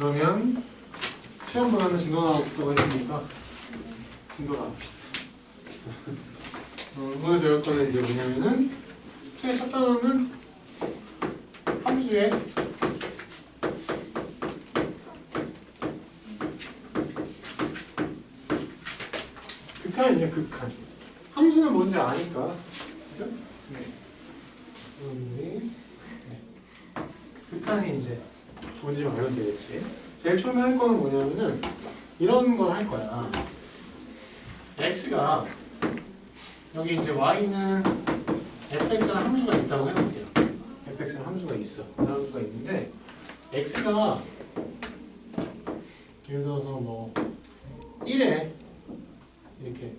그러면 시험보다는 진도 나오고 했으니까 진도 나옵시다. 오늘 배울 거는 이제 뭐냐면은 최 첫 단어는 함수의 극한이에요. 극한. 함수는 뭔지 아니까, 그죠? 네. 극한이 이제 뭔지 알면 되겠지. 제일 처음에 할 거는 뭐냐면은 이런 걸 할 거야. x가 여기 이제 y는 fx라는 함수가 있다고 해볼게요. fx라는 함수가 있어. 그런 함수가 있는데 x가 예를 들어서 뭐 1에 이렇게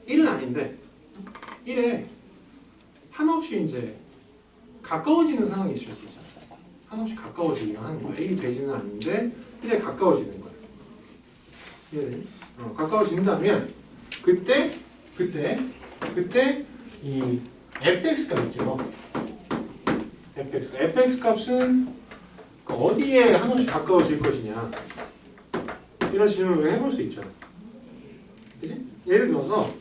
1은 아닌데 1에 한없이 이제 가까워지는 상황이 있을 수 있잖아. 한없이 가까워지기만 하는 거야. 1이 되지는 않는데 1에 가까워지는 거야. 가까워진다면 그때 이 fx가 있죠. fx 값은 어디에 한없이 가까워질 것이냐 이런 질문을 해볼 수 있잖아. 그지? 예를 들어서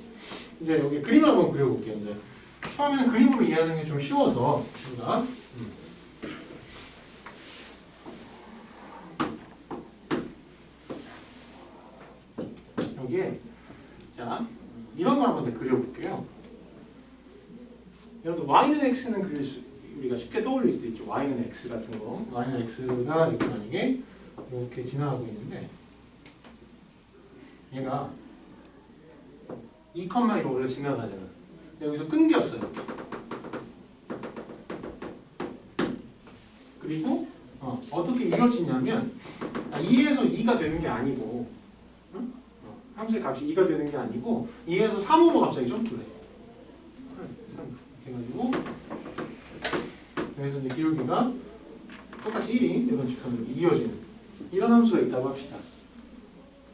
이제 여기 그림을 한번 그려볼게요. 이제 처음에는 그림으로 이해하는 게 좀 쉬워서 우리가 여기에 자 이런 걸 한번 그려볼게요. 여러분 y는 x는 그릴 수 우리가 쉽게 떠올릴 수 있죠. y는 x 같은 거, y는 x가 이렇게 만약에 이렇게 지나가고 있는데 얘가 2,1로 원래 지나가잖아. 여기서 끊겼어요. 그리고 어떻게 이루어지냐면 2에서 2가 되는 게 아니고 함수의 값이 2가 되는 게 아니고 2에서 3으로 갑자기 점프를 해. 3 해가지고 여기서 이제 기울기가 똑같이 1인 이런 직선으로 이어지는 이런 함수가 있다고 합시다.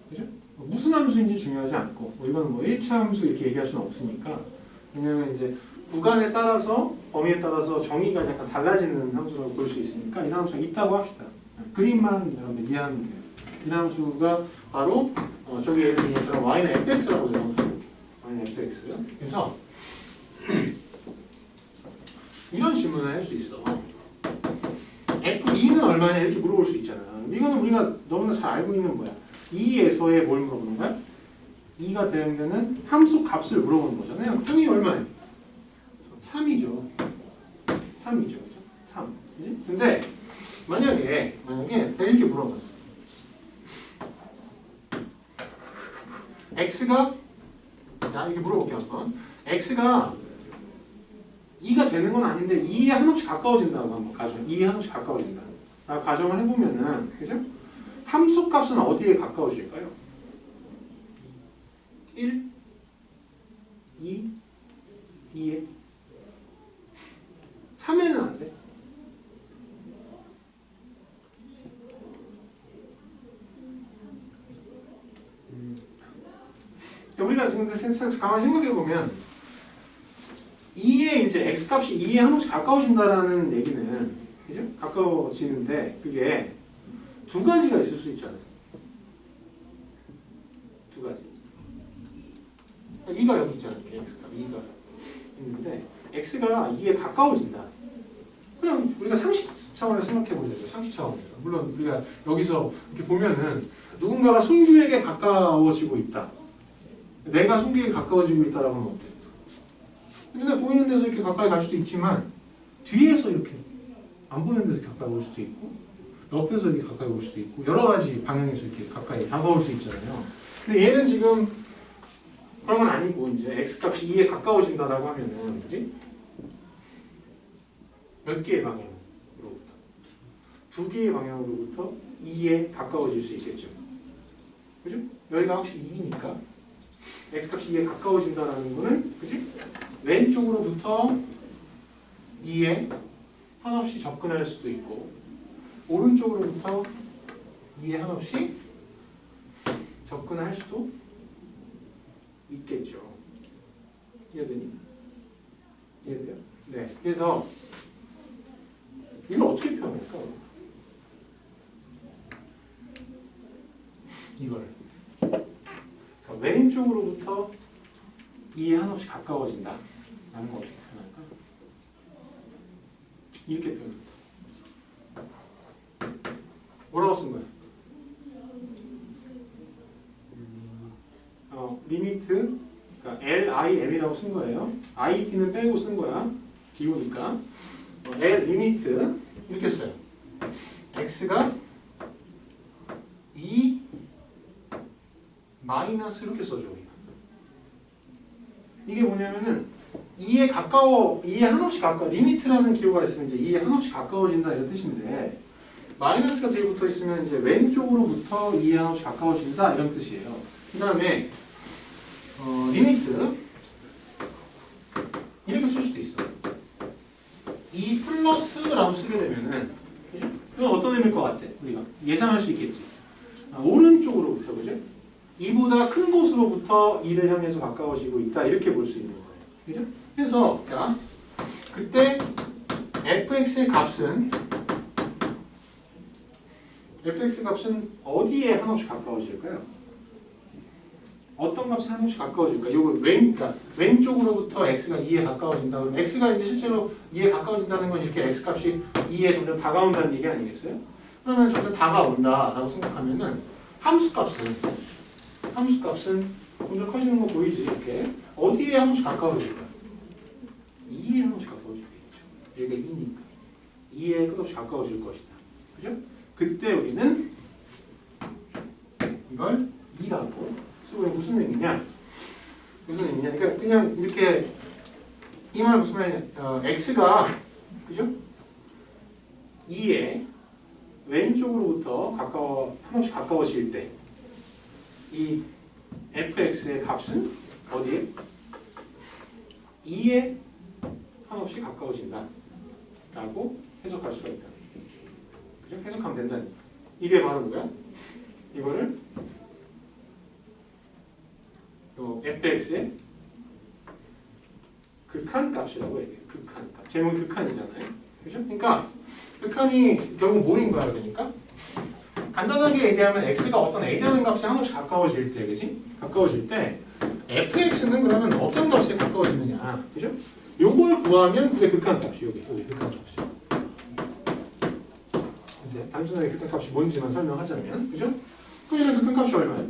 그죠? 무슨 함수인지 중요하지 않고 이거는 뭐 1차 함수 이렇게 얘기할 수는 없으니까 왜냐면 이제 구간에 따라서 범위에 따라서 정의가 약간 달라지는 함수라고 볼 수 있으니까 이런 함수가 있다고 합시다. 그림만 여러분들 이해하면 돼요. 이 함수가 바로 저기 예를 들면 것처럼 y는 fx라고 해요. y는 fx. 그래서 이런 질문을 할 수 있어. f2는 얼마냐 이렇게 물어볼 수 있잖아. 이거는 우리가 너무나 잘 알고 있는 거야. 2에서의 뭘 물어보는 거야? 2가 되는 데는 함수 값을 물어보는 거잖아요. 3이 얼마예요? 3이죠. 3이죠. 그죠? 3. 그지? 근데 만약에 내가 이렇게 물어봤어. x가 자 이렇게 물어볼게요. 한번. x가 2가 되는 건 아닌데 2에 한없이 가까워진다고 한번 가정. 2에 한없이 가까워진다. 가정을 해보면은 그죠? 함수 값은 어디에 가까워질까요? 1, 2, 2에 3에는 안 돼. 우리가 지금 가만히 생각해보면 2에 이제 x값이 2에 한없이 가까워진다라는 얘기는 그죠? 가까워지는데 그게 두 가지가 있을 수 있잖아요. 두 가지. 2가 여기 있잖아요. x값 2가 있는데 x가 2에 가까워진다. 그냥 우리가 상식 차원에서 생각해보자고요. 상식 차원에서. 물론 우리가 여기서 이렇게 보면은 누군가가 순규에게 가까워지고 있다. 내가 순규에게 가까워지고 있다라고 하면 어때요? 눈에 보이는 데서 이렇게 가까이 갈 수도 있지만 뒤에서 이렇게 안 보이는 데서 가까이 올 수도 있고 옆에서 이렇게 가까이 올 수도 있고 여러 가지 방향에서 이렇게 가까이 다가올 수 있잖아요. 근데 얘는 지금 그런 건 아니고 이제 x값이 2에 가까워진다라고 하면은 그지? 몇 개의 방향으로부터? 두 개의 방향으로부터 2에 가까워질 수 있겠죠. 그죠? 여기가 확실히 2니까 x값이 2에 가까워진다라는 거는 그지? 왼쪽으로부터 2에 한없이 접근할 수도 있고 오른쪽으로부터 2에 한없이 접근할 수도 있겠죠. 이해되니? 이해돼요? 네. 그래서 이걸 어떻게 표현할까? 이거를. 자, 왼쪽으로부터 2에 한없이 가까워진다. 라는 거 어떻게 표현할까? 이렇게 표현한다. 뭐라고 쓴 거야? 리미트, 그러니까 LIM이라고 쓴 거예요. IT는 빼고 쓴 거야. 비우니까. L 리미트 이렇게 써요. X가 2 마이너스 이렇게 써줘 우리가. 이게 뭐냐면은 2에 가까워, 2에 한없이 가까워. 리미트라는 기호가 있으면 이제 2에 한없이 가까워진다 이런 뜻인데 마이너스가 뒤에 붙어 있으면 이제 왼쪽으로부터 2에 한없이 가까워진다 이런 뜻이에요. 그 다음에 리미트 이렇게 쓸 수도 있어. 2 플러스라고 쓰게 되면은 이건 어떤 의미일 것 같아? 우리가 예상할 수 있겠지. 오른쪽으로부터 그죠? 2보다 큰 곳으로부터 2를 향해서 가까워지고 있다 이렇게 볼 수 있는 거예요. 그죠? 그래서 자 그때 fx의 값은 어디에 한없이 가까워질까요? 어떤 값이 한없이 가까워질까? 이거 그러니까 왼쪽으로부터 x가 2에 가까워진다. 그러면 x가 이제 실제로 2에 가까워진다는 건 이렇게 x 값이 2에 점점 다가온다는 얘기 아니겠어요? 그러면 점점 다가온다라고 생각하면은 함수 값은 점점 커지는 거 보이지? 이렇게 어디에 한없이 가까워질까? 2에 한없이 가까워지겠죠. 여기가 2니까 2에 끝없이 가까워질 것이다. 그죠? 그때 우리는 이걸 2라고 쓰고 무슨 의미냐? 그러니까 그냥 이렇게 이 말 무슨 말이냐? x가 그죠? 2에 왼쪽으로부터 한없이 가까워질 때 이 fx의 값은 어디에? 2에 한없이 가까워진다 라고 해석할 수가 있다. 그죠? 해석하면 된다. 이게 바로 뭐야? 이거를 fx의 극한값이라고 얘기해요. 극한값. 제목이 극한이잖아요. 그죠? 그러니까 극한이 결국 뭐인 거야? 그러니까 간단하게 얘기하면 x가 어떤 a라는 값이 한없이 가까워질 때, 그지? 가까워질 때 fx는 그러면 어떤 값에 가까워지느냐, 그죠? 요걸 구하면 그게 극한값이 여기 극한값이. 근데 단순하게 극한값이 뭔지만 설명하자면, 그죠? 그러면 극한값이 얼마예요?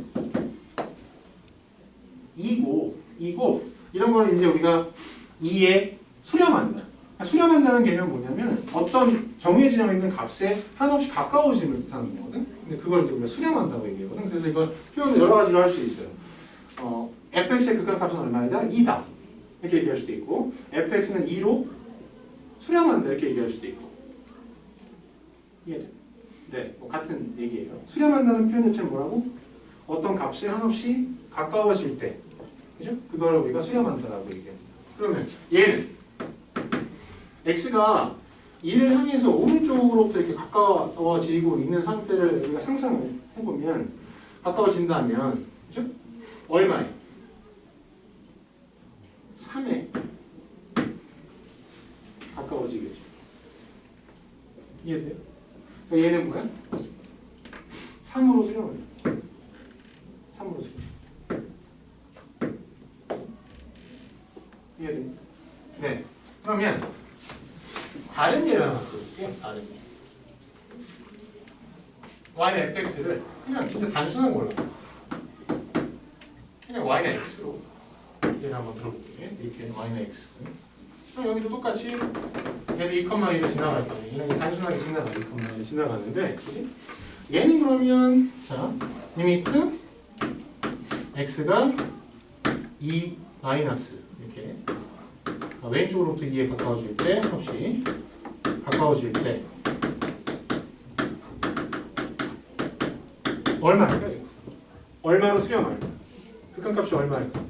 2고 이런 거는 이제 우리가 2에 수렴한다. 수렴한다는 개념은 뭐냐면 어떤 정해져 있는 값에 한없이 가까워짐을 뜻하는 거거든. 근데 그걸 이제 우리가 수렴한다고 얘기하거든. 그래서 이걸 표현을 여러 가지로 할 수 있어요. fx의 극한값은 얼마이다? 2다. 이렇게 얘기할 수도 있고, fx는 2로 수렴한다 이렇게 얘기할 수도 있고. 이해돼? 네, 같은 얘기예요. 수렴한다는 표현 자체는 뭐라고? 어떤 값에 한없이 가까워질 때, 그죠? 그걸 우리가 수렴한다라고 얘기합니다. 그러면 얘는 x가 2를 향해서 오른쪽으로부터 이렇게 가까워지고 있는 상태를 우리가 상상을 해보면 가까워진다면, 그죠? 얼마에? 3에 가까워지겠죠. 이해돼요? 그러니까 얘는 뭐야? 3으로 수렴을 해요. 3으로 수렴. 이해돼요? 네. 그러면 다른 예를 하나 볼게요. 다른 예. y는 fx를 그냥 진짜 단순한 걸로 그냥 y는 x로 얘를 한번 들어볼게요. 이렇게 y는 x. 그럼 여기도 똑같이 얘도 2,2를 지나갈 거예요. 얘는 단순하게 지나가 2,2를 지나가는데, 그치? 얘는 그러면 자 리미트 x가 2 마이너스 이렇게 왼쪽으로부터 2에 가까워질 때 혹시 가까워질 때 얼마일까요? 얼마로 수렴할까? 극한값이 얼마일까?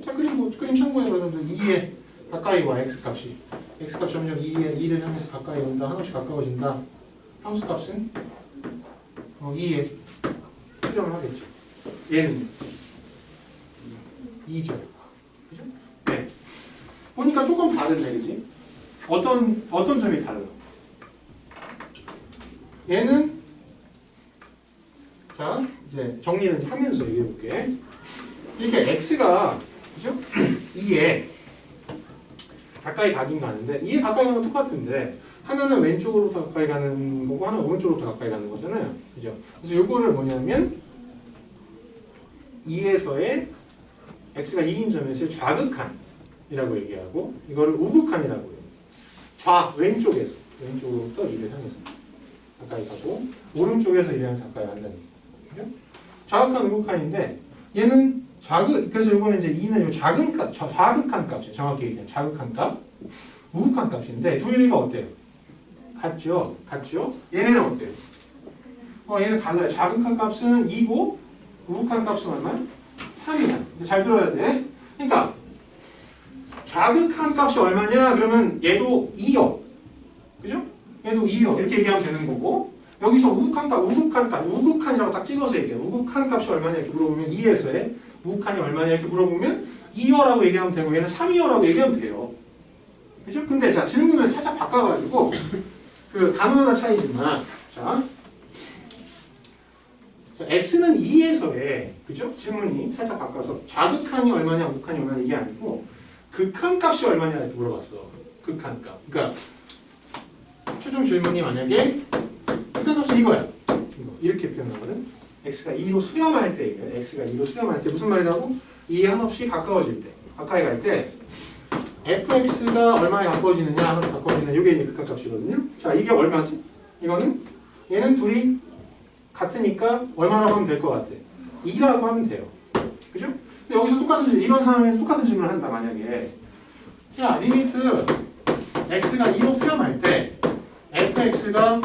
자, 그림 참고해 보면 2에 가까이 와 x값이 점점 2를 향해서 가까이 온다. 한없이 가까워진다. 함수값은 2에 수렴을 하겠죠. 얘는 2죠. 그죠? 네. 보니까 조금 다르네, 그지? 어떤 점이 다르나? 얘는 자 이제 정리는 하면서 얘기해 볼게. 이렇게 x가 그죠? 2에 가까이 가긴 가는데 2에 가까이 가는 건 똑같은데 하나는 왼쪽으로 더 가까이 가는 거고 하나는 오른쪽으로 더 가까이 가는 거잖아요. 그죠? 그래서 요거를 뭐냐면 2에서의 x가 2인 점에서의 좌극한이라고 얘기하고 이거를 우극한이라고 해요. 왼쪽으로부터 2를 향해서 가까이 가고 오른쪽에서 2를 향해서 가까이 간다는 거죠. 좌극한 우극한인데 얘는 그래서 이거는 이제 2는 요 좌극한 값이에요. 정확히 얘기하면 좌극한 값, 우극한 값인데 둘이가 어때요? 같죠? 얘네는 어때요? 얘는 달라요. 좌극한 값은 2고 우극한 값은 얼마야? 3이야. 잘 들어야 돼. 그러니까 좌극한 값이 얼마냐? 그러면 얘도 2요. 그죠? 얘도 2요. 이렇게 얘기하면 되는 거고 여기서 우극한이라고 딱 찍어서 얘기해요. 우극한 값이 얼마냐 이렇게 물어보면 2에서의 우극한이 얼마냐 이렇게 물어보면 2여라고 얘기하면 되고 얘는 3이여라고 얘기하면 돼요. 그죠? 근데 자 질문을 살짝 바꿔가지고 그 단어 하나 차이지만 자 x는 2에서의 그죠? 질문이 살짝 바꿔서 좌극한이 얼마냐 우극한이 얼마냐 이게 아니고 극한 값이 얼마냐 이렇게 물어봤어. 극한 값. 그러니까 최종 질문이 만약에 극한 값이 이거야. 이렇게 표현하거든. x가 2로 수렴할 때 이거야. x가 2로 수렴할 때 무슨 말이라고? 2에 한없이 가까워질 때 가까이 갈 때 fx가 얼마에 가까워지느냐 하면 가까워지는 이게 이제 극한 값이거든요. 자 이게 얼마지? 이거는 얘는 둘이 같으니까 얼마라고 하면 될 것 같아? 2라고 하면 돼요. 그죠? 근데 여기서 이런 상황에서 똑같은 질문을 한다 만약에 자 리미트 x가 2로 수렴할 때 fx가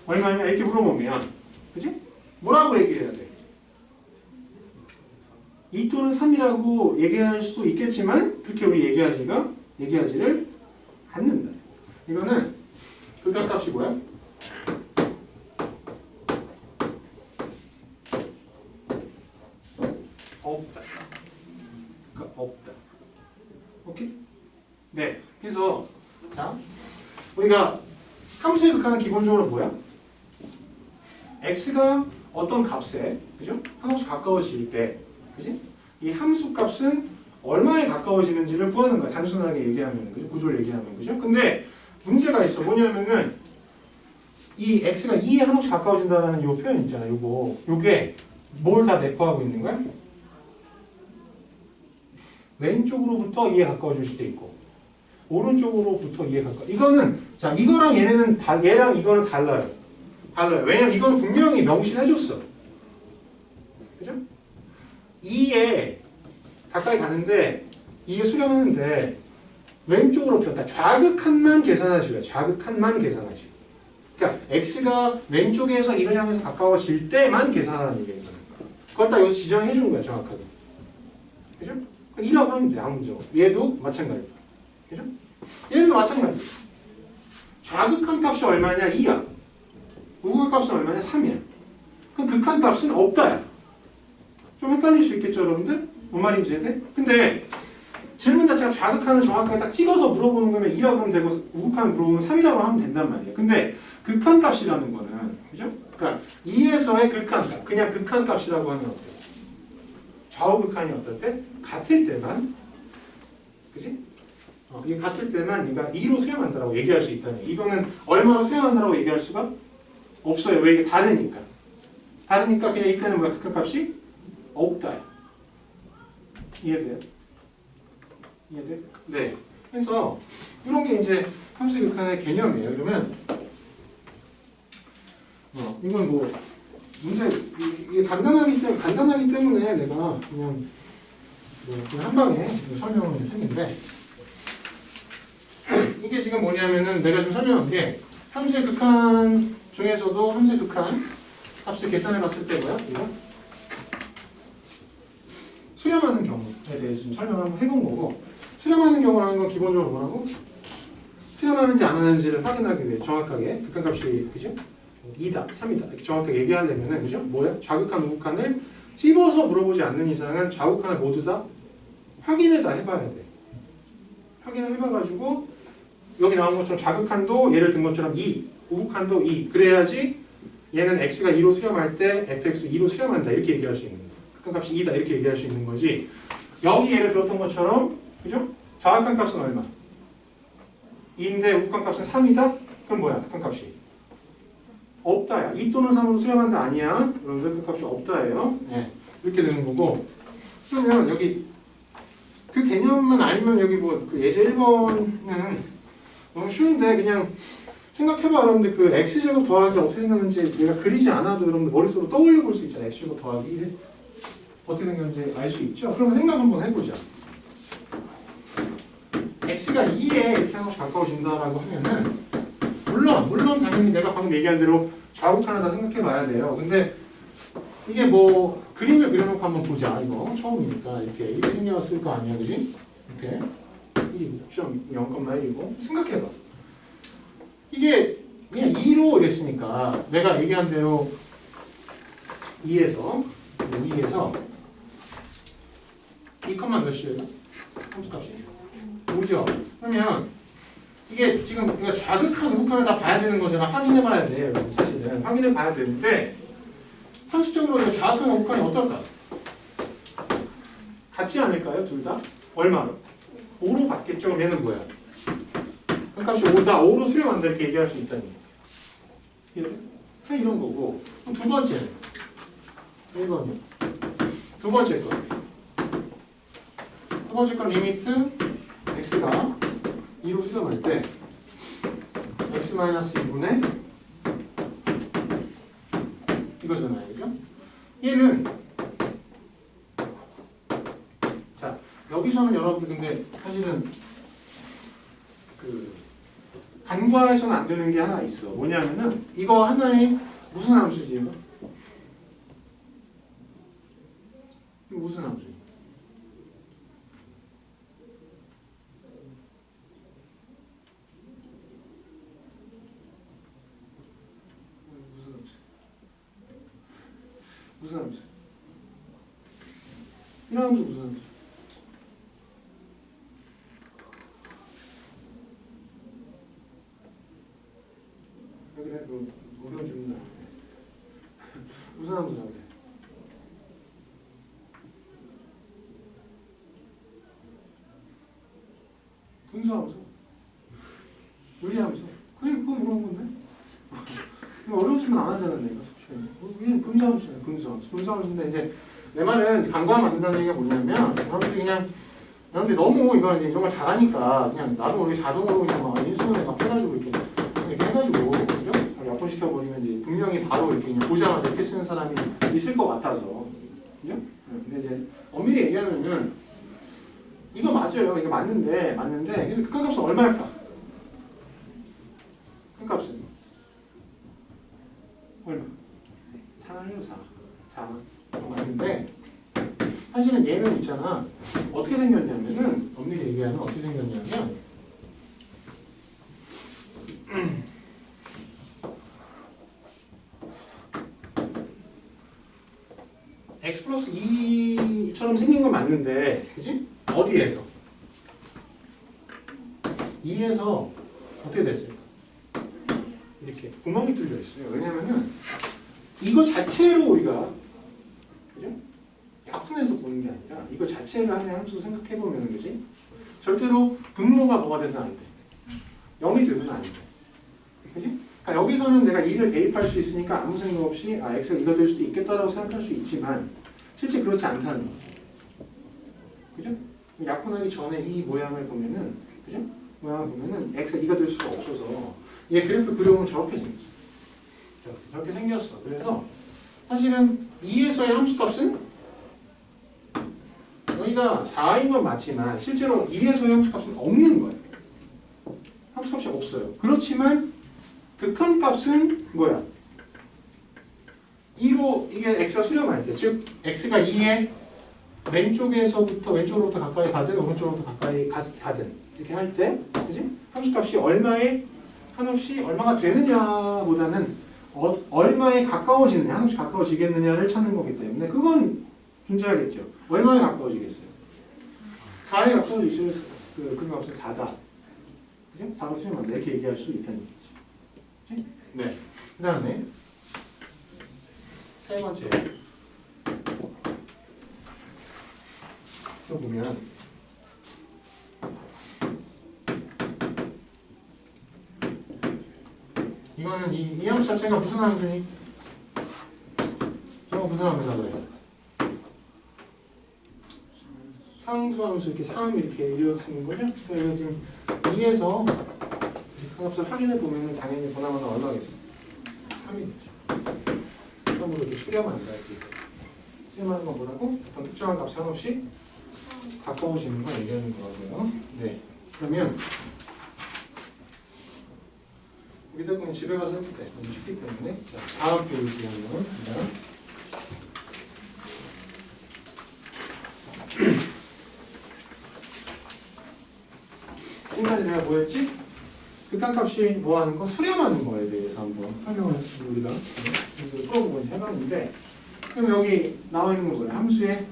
얼마냐 이렇게 물어보면 그지? 뭐라고 얘기해야 돼? 2 또는 3이라고 얘기할 수도 있겠지만 그렇게 우리 얘기하지를 않는다. 이거는 극한값이 뭐야? 없다. 그러니까 없다. 오케이? 네. 그래서 자 우리가 함수의 극한은 기본적으로 뭐야? x가 어떤 값에 그죠? 한없이 가까워질 때 그지? 이 함수 값은 얼마에 가까워지는지를 구하는 거야. 단순하게 얘기하면 그죠? 구조를 얘기하면 그죠? 근데 문제가 있어. 뭐냐면은 이 x가 2에 한없이 가까워진다는 요 표현 있잖아요. 요게 뭘 다 내포하고 있는 거야? 왼쪽으로부터 2에 가까워질 수도 있고 오른쪽으로부터 2에 가까워. 이거는 자 이거랑 얘랑 이거는 달라요. 왜냐면 이거는 분명히 명시해줬어. 그죠? 2에 가까이 가는데 2에 수렴하는데 왼쪽으로 그러니까 좌극한만 계산하시고요. 좌극한만 계산하시고. 그러니까 x가 왼쪽에서 2를 향해서 가까워질 때만 계산하는 얘기예요. 그걸 딱 여기서 지정해 준 거야. 정확하게. 그죠? 2라고 하면 돼. 아무 문제 없어. 얘도 마찬가지죠. 그죠? 얘도 마찬가지. 좌극한 값이 얼마냐? 2야. 우극한 값은 얼마냐? 3이야. 그럼 극한 값은 없다야. 좀 헷갈릴 수 있겠죠, 여러분들? 뭔 말인지 이해돼? 근데 질문 자체가 좌극한을 정확하게 딱 찍어서 물어보는 거면 2라고 하면 되고 우극한을 물어보면 3이라고 하면 된단 말이에요. 근데 극한 값이라는 거는 그죠? 그러니까 2에서의 극한 값, 그냥 극한 값이라고 하면 어때요? 좌우극한이 어떨 때? 같을 때만 그지? 이게 같을 때만 그러니까 2로 수렴한다라고 얘기할 수 있다는 거예요. 이거는 얼마로 수렴한다라고 얘기할 수가 없어요. 왜? 이게 다르니까. 그냥 이때는 뭐야? 극한값이 없다. 이해돼요? 네. 그래서 이런 게 이제 함수의 극한의 개념이에요. 그러면 이건 뭐 문제 이게 간단하기 때문에 내가 그냥 한 방에 설명을 했는데 이게 지금 뭐냐면은 내가 좀 설명한 게 함수의 극한 중에서도 함수의 극한 값을 계산해 봤을 때 뭐야? 이거? 수렴하는 경우에 대해서 좀 설명을 한번 해본 거고 수렴하는 경우라는 건 기본적으로 뭐라고? 수렴하는지 안 하는지를 확인하기 위해 정확하게 극한값이 그죠? 2다, 3이다 이렇게 정확하게 얘기하려면은 그죠? 뭐야? 좌극한, 우극한을 찝어서 물어보지 않는 이상은 좌우극한을 모두 다 확인을 다 해봐야 돼. 확인을 해봐가지고 여기 나온 것처럼 좌극한도 예를 든 것처럼 2, 우극한도 2. 그래야지 얘는 x가 2로 수렴할 때 fx 2로 수렴한다. 이렇게 얘기할 수 있는 거야. 극한값이 2다. 이렇게 얘기할 수 있는 거지. 여기 예를 들었던 것처럼 그죠? 좌극한 값은 얼마? 2인데 우극한 값은 3이다? 그럼 뭐야? 극한값이 없다야. 2 또는 3으로 수렴한다 아니야? 여러분들 극한값이 없다예요. 네. 이렇게 되는 거고. 그러면 여기 그 개념만 알면 여기 뭐 그 예제 1번은 너무 쉬운데 그냥 생각해봐. 여러분들 그 x제곱 더하기를 어떻게 생겼는지 내가 그리지 않아도 여러분들 머릿속으로 떠올려 볼 수 있잖아. x제곱 더하기 1 어떻게 생겼는지 알 수 있죠? 그러면 생각 한번 해보자. x가 2에 이렇게 한 번씩 가까워진다라고 하면은 물론 당연히 내가 방금 얘기한 대로 좌우극 하나 다 생각해 봐야 돼요. 근데 이게 뭐 그림을 그려놓고 한번 보자. 이거 처음이니까 이렇게 생겼을 거 아니야, 그지? 이렇게 0.1이고 생각해봐. 이게 그냥 2로 이랬으니까 내가 얘기한 대로 2에서 이 컷만 몇이에요? 함수값이 5죠. 그러면 이게 지금 우리가 좌극한 우극한을 다 봐야 되는 거잖아. 확인해 봐야 돼요. 사실은 확인해 봐야 되는데 상식적으로 이거 좌극한 우극한이 어떨까? 같지 않을까요? 둘 다? 얼마로? 5로 받겠죠? 그럼 얘는 뭐야? 한 값이 5다. 5로 수렴한다. 이렇게 얘기할 수 있다는 거. 이런 거고. 그럼 두 번째는 1번이요. 두 번째 거. 두 번째 건 리미트 x가 2로 수렴할 때 x-2분의 이거잖아요. 그죠? 얘는 자 여기서는 여러분들 근데 사실은 그 간과해서는 안 되는 게 하나 있어. 뭐냐면은 이거 하나에 무슨 함수지? 이거? 무슨 함수? 무슨 함수? 이런 함수 무슨 함수? 그래, 그 어려운 질문이다. 무슨 함수라고 그래? 분수함수? 요리함수? 그냥 그거 물어본 건데? 이거 어려운 질문 안 하잖아, 내가. 그냥 분수함수야, 분수함수. 분수함수인데, 이제, 내 말은 간과하면 안 된다는 얘기가 뭐냐면, 여러분들이 너무 이런 걸 잘하니까, 그냥 나도 모르게 자동으로 그냥 막 인수분해 막 해가지고 이렇게 해가지고, 그죠? 약분시켜버리면 이제 분명히 바로 이렇게 그냥 보자마자 이렇게 쓰는 사람이 있을 것 같아서. 그죠? 근데 이제, 엄밀히 얘기하면은, 이거 맞아요. 이거 맞는데, 그래서 극한값은 얼마일까? 극한값은? 얼마? 4예요, 4. 맞는데, 사실은 얘는 있잖아. 어떻게 생겼냐면은, 엄밀히 얘기하면 어떻게 생겼냐면, x 플러스 2처럼 생긴 건 맞는데, 그지? 어디에서? 2에서 어떻게 됐을까? 이렇게 구멍이 뚫려 있어요. 왜냐면은 이거 자체로 우리가 그죠? 약분해서 보는 게 아니라 이거 자체를 하나의 함수 생각해 보면 그지? 절대로 분모가 뭐가 돼서는 안 돼. 0이 돼서는 안 돼. 그지? 그러니까 여기서는 내가 2를 대입할 수 있으니까 아무 생각 없이 x가 이거 될 수도 있겠다라고 생각할 수 있지만 실제 그렇지 않다는 거죠. 그죠? 약분하기 전에 이 모양을 보면은 그죠? 모양을 보면은 x가 2가 될 수가 없어서 얘 그래프 그려보면 저렇게 생겼어. 저렇게 생겼어. 그래서 사실은 2에서의 함수값은 여기가 4인 건 맞지만 실제로 2에서의 함수값은 없는 거예요. 함수값이 없어요. 그렇지만 극한값은 뭐야? 2로 이게 x가 수렴할 때, 즉 x가 2에 왼쪽으로부터 가까이 가든 오른쪽으로부터 가까이 가든 이렇게 할 때, 그지? 함수값이 얼마에 한없이 얼마가 되느냐보다는 얼마에 가까워지느냐, 한없이 가까워지겠느냐를 찾는 거기 때문에 그건 존재하겠죠. 얼마에 가까워지겠어요? 4에 가까워지면 그 값은 4다. 그죠? 4로 수렴한다. 이렇게 얘기할 수 있다는 얘기죠. 그치? 네. 그 다음에 세 번째. 또 보면 이거는 이 함수 자체가 무슨 함수니? 저거 무슨 함수라 그래요? 상수함수 이렇게 3 이렇게 쓰는 거죠? 그러니까 지금 2에서 그 값을 확인해 보면은 당연히 보나마나 얼마겠어? 3이 되죠. 처음으로 이렇게 수렴한다 이렇게. 수렴하는 건 뭐라고? 어떤 특정한 값 상없이 가까워지는 걸 얘기하는 거고요. 네. 그러면 여기다 보면 집에 가서 해도 돼. 너무 쉽기 때문에. 자, 다음 페이지 한번 봅니다. 지금까지 내가 뭐였지? 극한값이 뭐 하는 거? 수렴하는 거에 대해서 한번 설명을 우리가 풀어보고 해봤는데, 그럼 여기 나와 있는 건 뭐예요? 함수에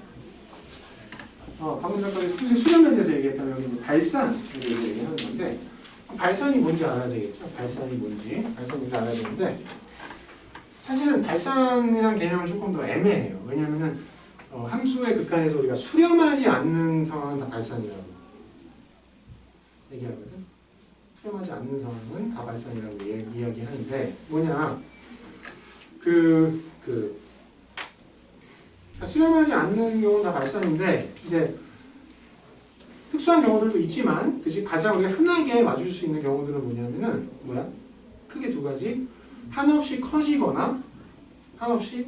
방금 전까지 함수의 수렴에 대해서 얘기했다면 여기 뭐 발산에 대해서 얘기하는 건데, 발산이 뭔지 알아야 되겠죠? 발산이 뭔지 알아야 되는데, 사실은 발산이라는 개념은 조금 더 애매해요. 왜냐면은 함수의 극한에서 우리가 수렴하지 않는 상황은 다 발산이라고 얘기하거든. 수렴하지 않는 상황은 다 발산이라고 이야기하는데, 뭐냐, 수렴하지 않는 경우는 다 발산인데, 이제 특수한 경우들도 있지만, 그치? 가장 우리가 흔하게 맞을 수 있는 경우들은 뭐냐면은, 크게 두 가지. 한없이 커지거나, 한없이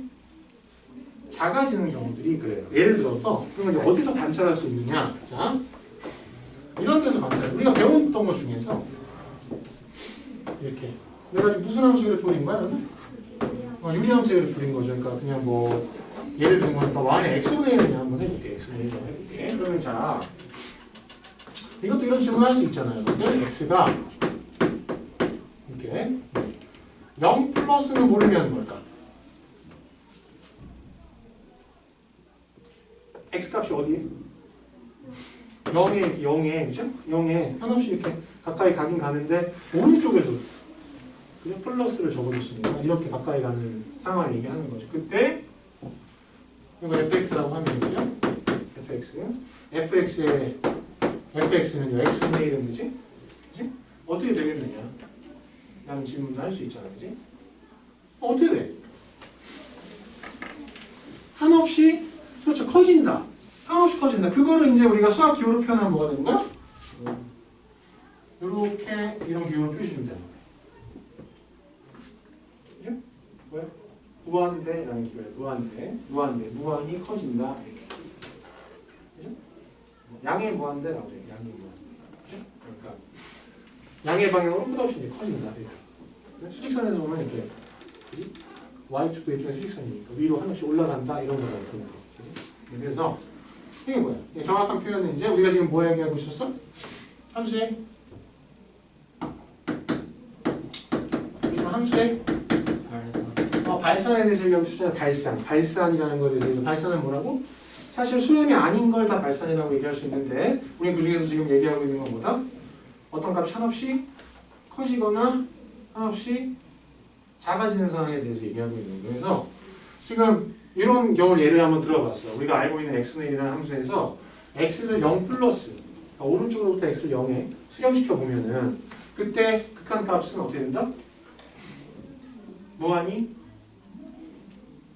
작아지는 경우들이 그래요. 예를 들어서, 그럼 이제 어디서 관찰할 수 있느냐? 자, 이런 데서 관찰해. 우리가 배웠던 것 중에서, 이렇게. 내가 지금 무슨 함수를 그린 거야, 여러분? 유리함수를 그린 거죠. 그러니까 그냥 뭐, 예를 들면, 그러니까 완의 x분의 1을 그냥 한번 해볼게. x분의 1을 해볼게. 그러면 자, 이것도 이런 질문을 할 수 있잖아요. x가 이렇게 0 플러스는 모르면 뭘까? x 값이 어디에? 0에 그죠? 0에 한없이 이렇게 가까이 가긴 가는데 오른쪽에서 그냥 플러스를 적어줄 수 있는 이렇게 가까이 가는 상황을 얘기하는 거죠. 그때 이거 fx라고 하면 되죠? fx는요 x분의 1은 그지? 어떻게 되겠느냐? 라는 질문도 할 수 있잖아, 그지? 어떻게 돼? 한없이 그렇죠, 커진다. 한없이 커진다. 그거를 이제 우리가 수학 기호로 표현하면 뭐가 되는 거야? 이렇게 이런 기호로 표시하면 되는 거야. 그죠? 뭐야? 무한대라는 기호예요. 무한이 커진다. 이렇게. 그죠? 양의 무한대라고 해요. 양의 무한대. 그죠? 그러니까 양의 방향으로 끝없이 이제 커진다. 이렇게. 수직선에서 보면 이렇게, 그지? y축도 일종의 수직선이니까 위로 한없이 올라간다 이런 거라고 보는 거. 그래서 이게 뭐야? 정확한 표현은 이제 우리가 지금 뭐 얘기하고 있었어? 함수의 발산에 대해서 얘기하고 있었잖아. 발산이라는 거에 대해서 발산은 뭐라고? 사실 수렴이 아닌 걸 다 발산이라고 얘기할 수 있는데 우리 그 중에서 지금 얘기하고 있는 건 뭐다? 어떤 값이 한없이 커지거나 한없이 작아지는 상황에 대해서 얘기하고 있는 거예요. 그래서 지금 이런 경우 예를 한번 들어봤어. 우리가 알고 있는 x분의 1이라는 함수에서 x를 0 플러스 그러니까 오른쪽으로부터 x를 0에 수렴시켜 보면은 그때 극한값은 어떻게 된다? 무한히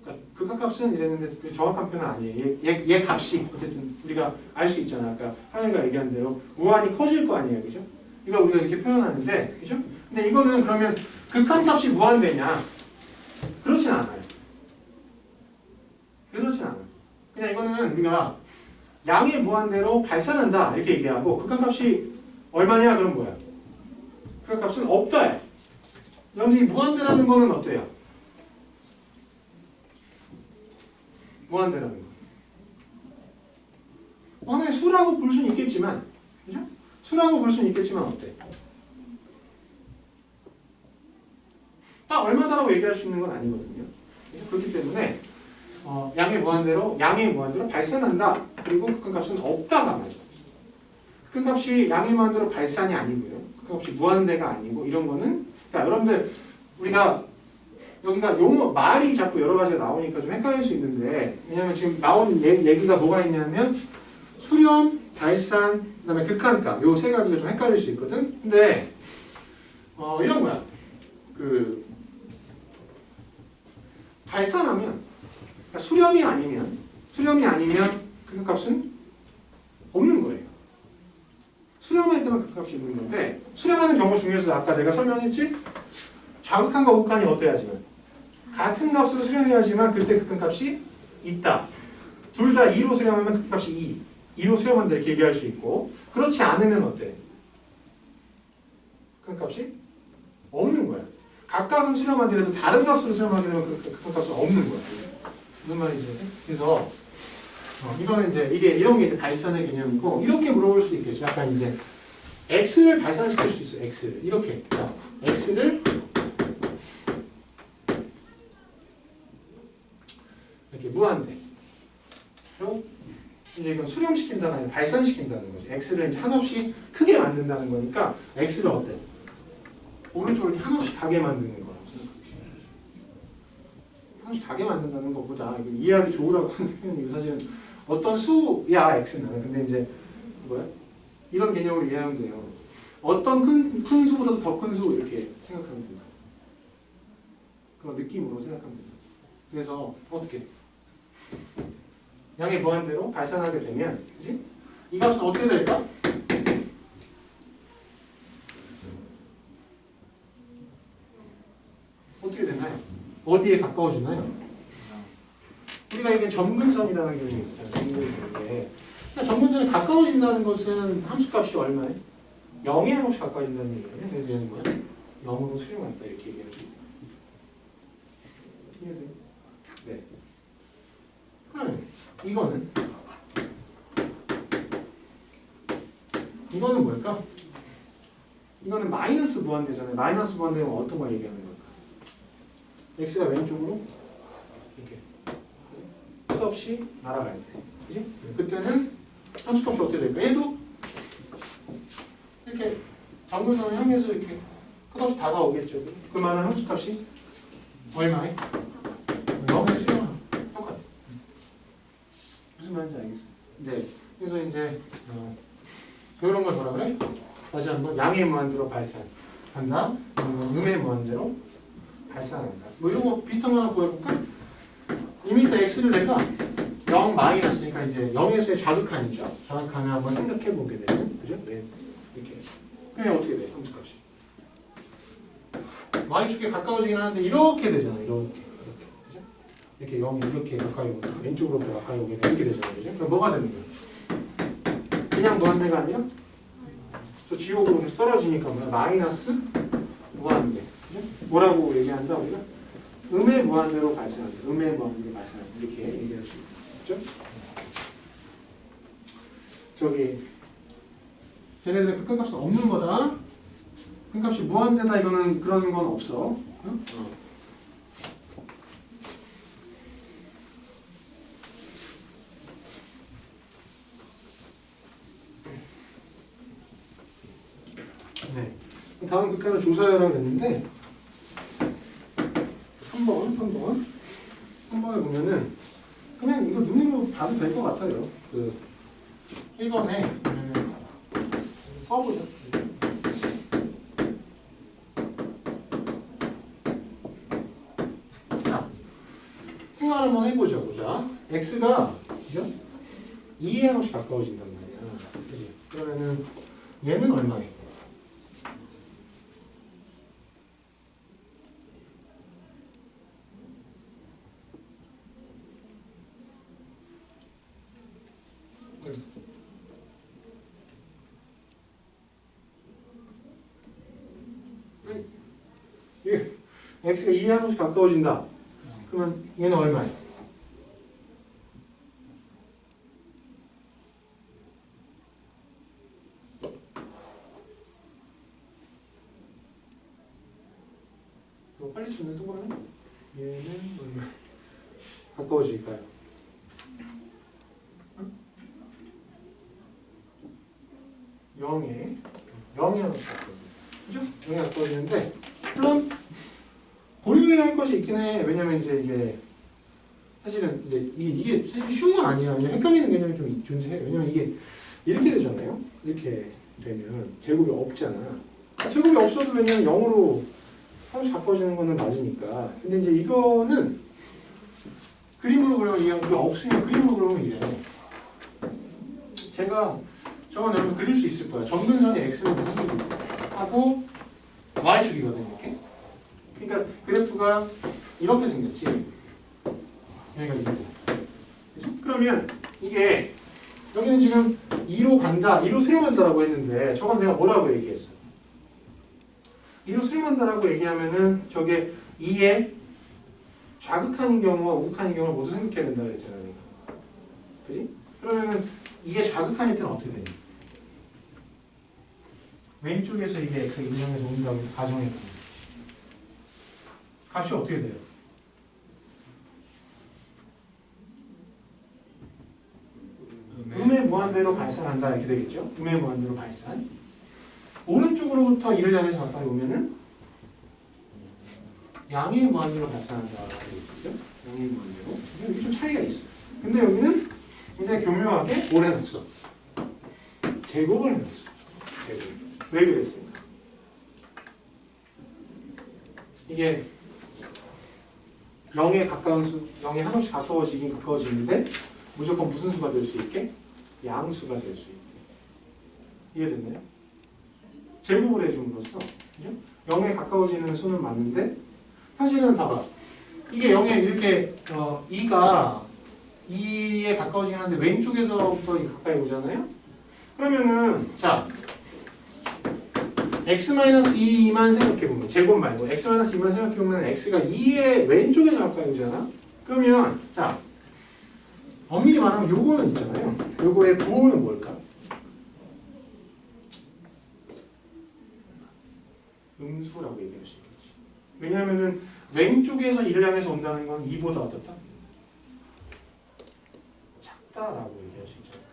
그러니까 극한값은 이랬는데 정확한 표현은 아니에요. 얘 값이 어쨌든 우리가 알 수 있잖아. 아까 하늘이가 얘기한 대로 무한히 커질 거 아니에요, 그죠? 이거 우리가 이렇게 표현하는데, 그죠? 근데 이거는 그러면 극한값이 무한대냐? 그렇진 않아요. 그렇진 않아요. 그냥 이거는 우리가 양의 무한대로 발산한다 이렇게 얘기하고 극한값이 얼마냐? 그럼 뭐야? 극한값은 없다. 그런데 이 무한대라는 거는 어때요? 무한대라는 거. 하나의 수라고 볼 수는 있겠지만, 그죠? 수라고 볼 수는 있겠지만 어때? 딱 얼마다라고 얘기할 수 있는 건 아니거든요. 그렇기 때문에 양의 무한대로 발산한다. 그리고 극한값은 없다가 맞아. 극한값이 양의 무한대로 발산이 아니고요. 극한값이 무한대가 아니고 이런 거는 그러니까 여러분들 우리가 여기가 용어 말이 자꾸 여러 가지가 나오니까 좀 헷갈릴 수 있는데 왜냐면 지금 나온 얘기가 뭐가 있냐면 수렴, 발산, 그다음에 극한값 요 세 가지가 좀 헷갈릴 수 있거든. 근데 이런 거야. 그 발산하면 그러니까 수렴이 아니면 극한값은 없는 거예요. 수렴할 때만 극한값이 있는 건데 수렴하는 경우 중에서 아까 내가 설명했지? 좌극한과 우극한이 어때야지만 같은 값으로 수렴해야지만 그때 극한값이 있다. 둘 다 2로 수렴하면 극한값이 2로 수렴한다 이렇게 얘기할 수 있고 그렇지 않으면 어때? 극한값이 없는 거야. 각각은 수렴하더라도 다른 값으로 수렴하게 되면 극한값은 없는 거야. 무슨 말인지. 그래서 이거는 이제 이런 게 이제 발산의 개념이고 이렇게 물어볼 수 있겠죠. 약간 이제 x를 발산시킬 수 있어. x를 이렇게 x를 이렇게 무한대. 이제 이건 수렴시킨다는 아니라 발산시킨다는 거지. x를 이제 한없이 크게 만든다는 거니까 x를 어때? 오른쪽으로 한없이 가게 만드는 거라고 생각해. 한없이 가게 만든다는 것보다 이해하기 좋으라고 하는 표현이 사실은 어떤 수야 x는. 근데 이제 뭐야? 이런 개념으로 이해하면 돼요. 어떤 큰 수보다도 더 큰 수 이렇게 생각하면 됩니다. 그런 느낌으로 생각하면 됩니다. 그래서 어떻게? 양의 무한대로 발산하게 되면, 그지? 이 값은 어떻게 될까? 어떻게 되나요? 어디에 가까워지나요? 우리가 이게 점근선이라는 개념이 있었잖아요. 점근선인데, 점근선에 가까워진다는 것은 함수값이 얼마예요? 0에 한없이 가까워진다는 얘기예요. 그래서 얘는 뭐야? 0으로 수렴한다 이렇게 얘기하죠. 이해돼요? 네. 그러면 이거는 뭘까? 이거는 마이너스 무한대잖아요. 마이너스 무한대면 어떤 걸 얘기하는 걸까? x가 왼쪽으로 이렇게 끝없이 날아갈 때, 그지? 그때는 함수값이 어떻게 될까? 얘도 이렇게 점근선을 향해서 이렇게 끝없이 다가오겠죠. 그 말은 함수값이 얼마에? 0에서 똑같아. 무슨 말인지 알겠어요? 네. 그래서 이제 이런 걸 뭐라 그래? 다시 한번 양의 무한대로 발산한다. 음의 무한대로 발산한다. 뭐 이런 거 비슷한 거 하나 보여볼까? 이미 x를 내가 0 마이너스니까 이제 0에서의 좌극한이죠. 좌극한을 한번 생각해 보게 되면, 그죠? 네. 이렇게. 그냥 어떻게 돼? 함수값이. y축에 가까워지긴 하는데 이렇게 되잖아. 이렇게. 그죠? 이렇게 0이 이렇게 가까이 오고 왼쪽으로 가까이 오게 되면 이렇게 되잖아요. 그죠? 그럼 뭐가 되는 거야? 그냥 무한대가 아니라 저 지옥으로 떨어지니까 뭐야? 마이너스 무한대. 그죠? 뭐라고 얘기한다 우리가? 음의 무한대로 발생한다. 음의 무한대로 발생한다. 이렇게 얘기할 수 있죠? 저기 쟤네들의 극한값은 없는 거다. 극한값이 무한대다 이거는 그런 건 없어. 네. 다음 극한은 조사열하고 했는데 3번에 보면은 그냥 이거 눈으로 봐도 될 것 같아요. 그 1번에 써보자. 자, 생각 한번 해보자. 보자. x가 그죠? 2에 한없이 가까워진단 말이야. 그지? 그러면은 얘는 얼마예요? x가 2에 한없이 가까워진다. 그러면 얘는 얼마예요? 이거 빨리 쓰면 동그라미? 얘는 얼마? 가까워질까요? 0에 한없이 가까워진다. 그죠? 0에 가까워지는데 물론 고려해야 할 것이 있긴 해. 왜냐면 이제 이게 사실은 이제 이게 사실 쉬운 건 아니야. 그냥 헷갈리는 개념이 좀 존재해. 왜냐면 이게 이렇게 되잖아요. 이렇게 되면 제곱이 없잖아. 제곱이 없어도 왜냐면 0으로 하나씩 바꿔주는 거는 맞으니까. 근데 이제 이거는 그림으로 그리면 이게 없으면 그림으로 그리면 이래. 제가 저건 여러분 그릴 수 있을 거야. 점근선이 x는 무슨 식이고 하고 y축이거든요. 이렇게. 그러니까 그래프가 이렇게 생겼지. 여기가 2고. 그죠? 그러면 이게 여기는 지금 2로 간다, 2로 수렴한다라고 했는데 저건 내가 뭐라고 얘기했어? 2로 수렴한다라고 얘기하면은 저게 2에 좌극한인 경우와 우극한인 경우를 모두 생각해야 된다 그랬잖아. 그지? 그러면은 이게 좌극한일 때는 어떻게 되냐? 왼쪽에서 이게 x 인정해서 온다고 가정해보면 값이 어떻게 돼요? 음의 무한대로 발산한다 이렇게 되겠죠? 음의 무한대로 발산. 오른쪽으로부터 2를 향해서 가까이 오면은 양의 무한대로 발산한다 이렇게 되겠죠? 양의 무한대로. 이게 좀 차이가 있어요. 근데 여기는 굉장히 교묘하게 뭘 해놨어? 제곱을 해놨어. 제곱. 왜 그랬습니까? 이게 0에 가까운 수, 0에 한없이 가까워지긴 가까워지는데 무조건 무슨 수가 될 수 있게? 양수가 될 수 있게. 이해됐나요? 제곱을 해줌으로써 0에 가까워지는 수는 맞는데 사실은 봐봐. 이게 0에 이렇게 2가 2에 가까워지긴 하는데 왼쪽에서부터 가까이 오잖아요? 그러면은 자 x-2만 생각해보면 제곱 말고 x-2만 생각해보면 x가 2의 왼쪽에서 가까이 오잖아? 그러면 자 엄밀히 말하면 요거는 있잖아요. 요거의 부호는 뭘까? 음수라고 얘기할 수 있겠지. 왜냐하면은 왼쪽에서 2를 향해서 온다는 건 2보다 어떻다? 작다라고 얘기할 수 있지 않을까?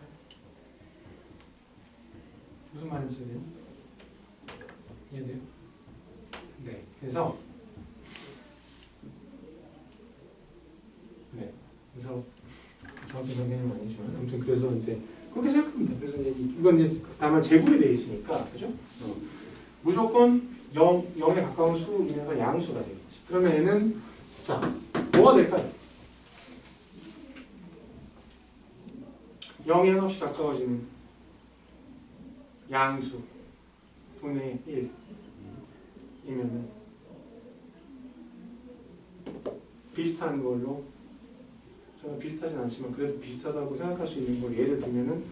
무슨 말인지 이해돼요? 이해돼요? 네. 그래서 정확히 정리는 아니지만 아무튼 그래서 이제 그렇게 생각합니다. 그래서 이제 이건 이제 다만 제곱이 되어 있으니까 그죠? 무조건 0에 가까운 수이면서 양수가 되겠지. 그러면 얘는 자 뭐가 될까요? 0에 한없이 가까워지는 양수 분의 1이면은 비슷한 걸로 저는 비슷하진 않지만 그래도 비슷하다고 생각할 수 있는 걸 예를 들면은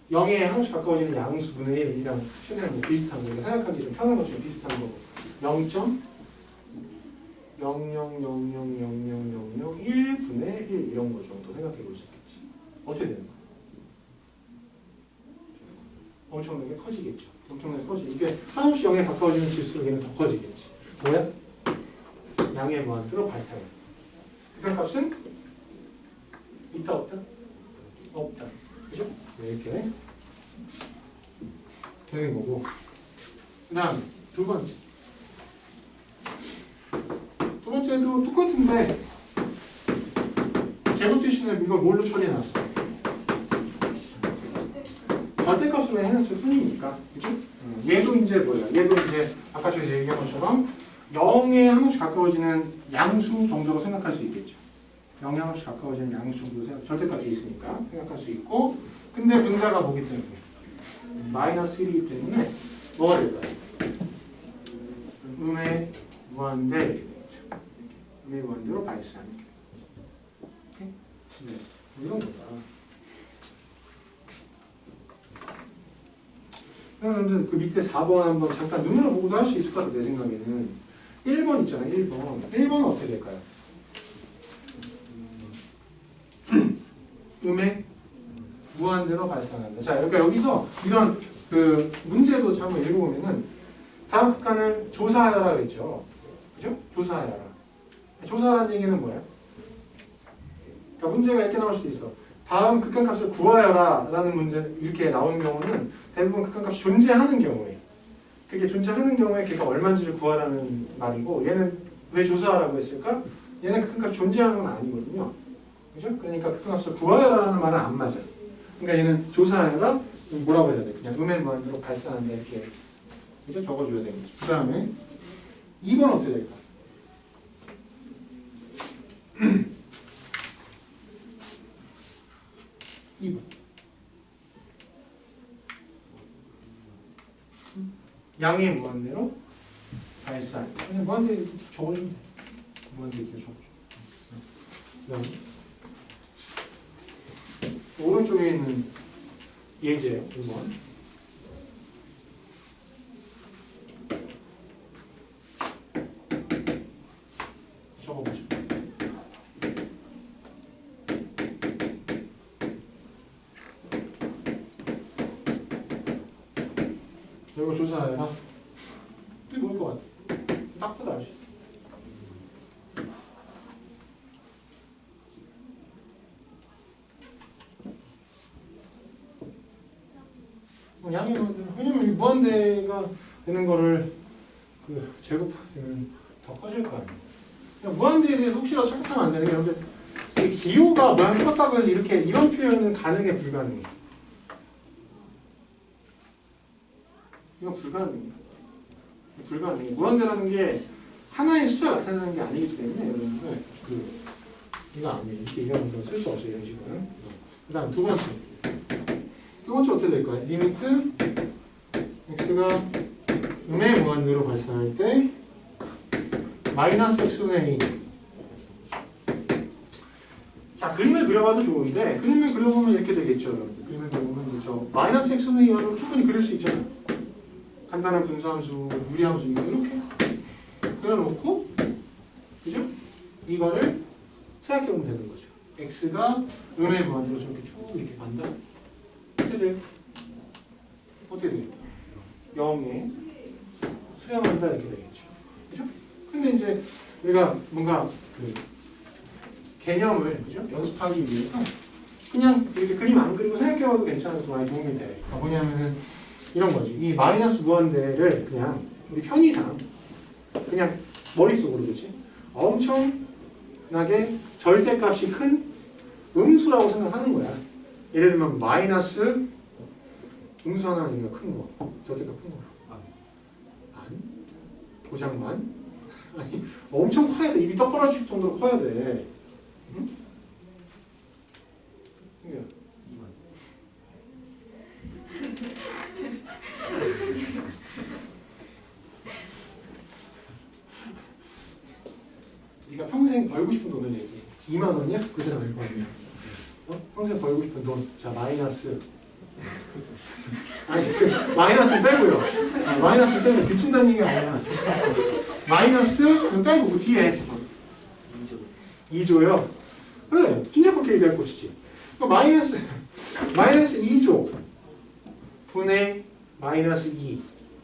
0에 한없이 가까워지는 양수 분의 1이랑 최대한 뭐 비슷한 거 생각하기 좀 편한 것처럼 비슷한 거고 0.00000001 분의 1 이런 거 정도 생각해 볼 수 있겠지. 어떻게 되는 거야? 엄청나게 커지겠죠. 엄청나게 커지죠. 이게 한없이 0에 가까워지는 질수록 얘는 더 커지겠지. 뭐야? 양의 무한대로 발산해. 극한값은 있다 없다? 없다. 그죠? 이렇게 되는 거고. 그 다음 두 번째. 두 번째도 똑같은데 제곱 대신에 이걸 뭘로 처리해놨어? 절대값으로 해놨을 뿐이니까. 그죠? 얘도 이제 뭐야? 얘도 이제 아까 저희 얘기한 것처럼 0에 한없이 가까워지는 양수 정도로 생각할 수 있겠죠. 0에 한없이 가까워지는 양수 정도로 절대값이 있으니까 생각할 수 있고, 근데 분자가 뭐기 때문에? 마이너스 1이기 때문에 뭐가 될까요? 음의 무한대 이렇게 되겠죠. 음의 무한대로 발산. 오케이? 네. 이런 거다. 그러면 그 밑에 4번 한번 잠깐 눈으로 보고도 할 수 있을 것 같아. 내 생각에는 1번 있잖아요. 1번. 1번은 어떻게 될까요? 음의 무한대로 발산한다. 자, 그러니까 여기서 이런 그 문제도 한번 읽어보면은 다음 극한을 조사하라 그랬죠. 그죠? 조사하라. 조사하라는 얘기는 뭐야? 그러니까 문제가 이렇게 나올 수도 있어. 다음 극한값을 구하여라 라는 문제 이렇게 나오는 경우는 대부분 극한값이 존재하는 경우에, 그게 존재하는 경우에 걔가 얼마인지를 구하라는 말이고, 얘는 왜 조사하라고 했을까? 얘는 극한값 존재하는 건 아니거든요. 그죠? 그러니까 극한값을 구하여라는 말은 안 맞아. 그러니까 얘는 조사하여가 뭐라고 해야 돼? 그냥 음의 무한대로 발산한다 이렇게 그죠? 적어줘야 되겠죠. 그 다음에 2번 어떻게 될까? 2번 양의 무한대로 발산. 그냥 무한대 이렇게 적어주면 돼. 무한대 이렇게 적어줘. 그 다음에 오른쪽에 있는 예제예요. 5번. 적어보죠. 이거 조사해라. 이게 뭘 것 같아? 딱 보다 알지. 양의 무한대로. 왜냐면 이 무한대가 되는 거를 그 제곱하면 더 커질 거 아니에요. 그냥 무한대에 대해서 혹시라도 착각하면 안 되는 게 여러분들 이 기호가 모양이 똑같다고 해서 이렇게 이런 표현은 가능해 불가능해? 이거 불가능해요. 불가능해. 무한대라는 게 하나의 숫자가 나타나는 게 아니기 때문에 여러분들 이거 아니에요. 이렇게 이러면서 쓸 수 없어요. 이런 식으로는. 그 다음 두 번째. 두 번째 어떻게 될까요? 리미트 x가 음의 무한대로 발산할 때 마이너스 x분의 2. 자, 그림을 그려봐도 좋은데 그림을 그려보면 이렇게 되겠죠. 여러분. 그림을 그려보면 그렇죠. 마이너스 x분의 2로 충분히 그릴 수 있잖아요. 간단한 분수함수, 유리함수 이렇게 그려놓고 그죠? 이거를 생각해보면 되는 거죠. x가 음의 무한대로 저렇게 쭉 이렇게 간다. 어떻게 돼요? 어떻게 돼요? 0에 수렴한다 이렇게 되겠죠. 그죠? 근데 이제 우리가 뭔가 그 개념을 그죠? 연습하기 위해서 그냥 이렇게 그림 안 그리고 생각해봐도 괜찮아서 많이 도움이 돼. 그러니까 뭐냐면은 이런 거지. 이 마이너스 무한대를 그냥 우리 편의상 그냥 머릿속으로 그렇지? 엄청나게 절대값이 큰 음수라고 생각하는 거야. 예를 들면 마이너스 음수 하나 얘가 큰 거. 절대값 큰 거. 만? 고장만? 아니 엄청 커야 돼. 입이 떡 벌어질 정도로 커야 돼. 응? 이게 2만. 네가 평생 벌고 싶은 돈을 얘기해. 2만 원이야? 그대로 알고 아니야. 평생 벌고 싶은 돈. 자, 마이너스. 아니, 마이너스 빼고요. 마이너스 빼고 미친다는 얘기가 아니라. 마이너스 빼고 그 뒤에 2조요. 그래, 진짜 그렇게 얘기할 것이지. 마이너스 2조 분의 마이너스 2.